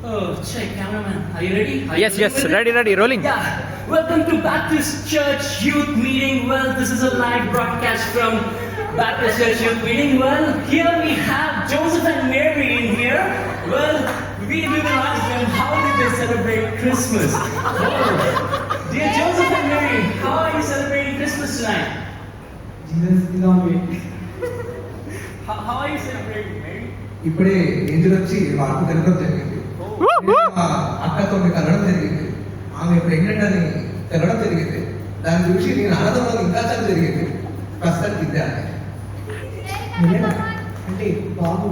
Oh, check, cameraman. Are you ready? Yes, ready, rolling. Yeah. Welcome to Baptist Church Youth Meeting. Well, this is a live broadcast from Baptist Church Youth Meeting. Well, here we have Joseph and Mary in here. Well, we will ask them how did they celebrate Christmas. Oh, dear Joseph and Mary, how are you celebrating Christmas tonight? Jesus is on me. How are you celebrating, Mary? ఇప్పుడే Angel వచ్చి వార్త తెలపడం జరిగింది. మా అక్కతో కలవడం జరిగింది. ఆమె ప్రెగ్నెంట్ అని తెలవడం జరిగింది. దాన్ని చూసి నేను ఆనందంలో ఇంకా చాలా జరిగింది. ప్రస్తుతానికి ఇద్దా అంటే బాబు.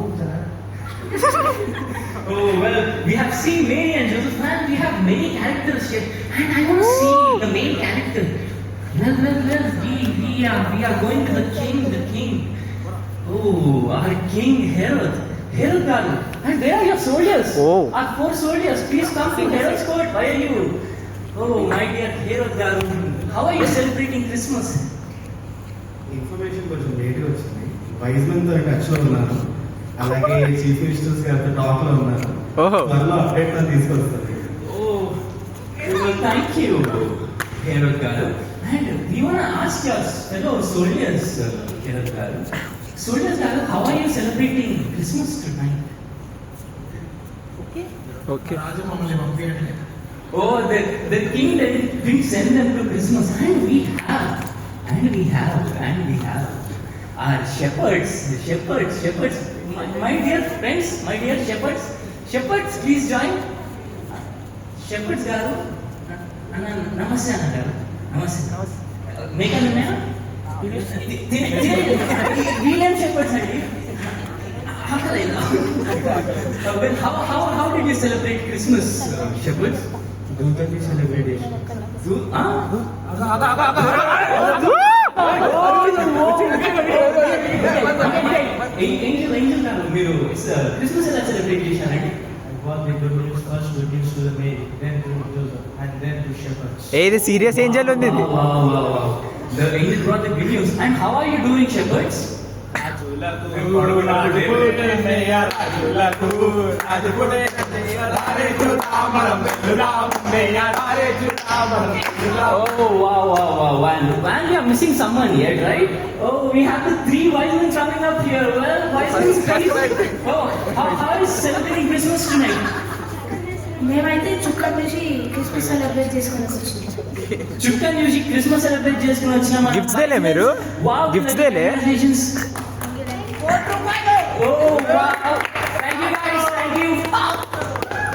Oh well, we have seen Mary and Joseph, and we have many characters here, and I want to see the main character. Well, we are going to the king. Oh, our king Herod Garu. And where are your soldiers? Oh. Our 4 soldiers, please come to Herod's court. Why are you? Oh, my dear Herod Garu, how are you celebrating Christmas? Information కొంచెం లేట్గా వచ్చింది. Wise మెన్తో టచ్లో ఉన్నాను, అలాగే chief ministers గారితో టాక్లో ఉన్నాను. త్వరలో update తో తీసుకొస్తుంది. Oh, well, thank you, Herod Garu. And we want to ask your fellow soldiers, Herod Garu. Soldiers Garu, how are you celebrating Christmas tonight? Okay. రాజు మమ్మల్ని పంపించండి. Oh, the king didn't send them to Christmas, and we have our shepherds, my dear friends, my dear shepherds, please join. Shepherds Garu, namaste Garu, namaste. Make a name. William shepherds andi. Well, how did you celebrate Christmas, shepherds? దూతకి celebration. Angel Garu, మీరు Christmas ఎలా celebrate చేశారండి? God the good news first good news to the Mary, then to Joseph, and then to shepherds. ఏది serious Angel ఉంది ఇది. Wow. The angel brought the good news. And how are you doing, shepherds? Oh, wow. And we are missing someone yet, right? Oh, we have the 3 wise men coming up here. Well, wise men, please. Oh, how are you celebrating Christmas tonight? మేమైతే చుక్కలు చూసి Christmas celebrate చేసుకుని వచ్చాము. చుక్కలు చూసి Christmas celebrate చేసుకుని వచ్చినామా? Gifts దేలే మీరు? Gifts దేలే? Oh, wow.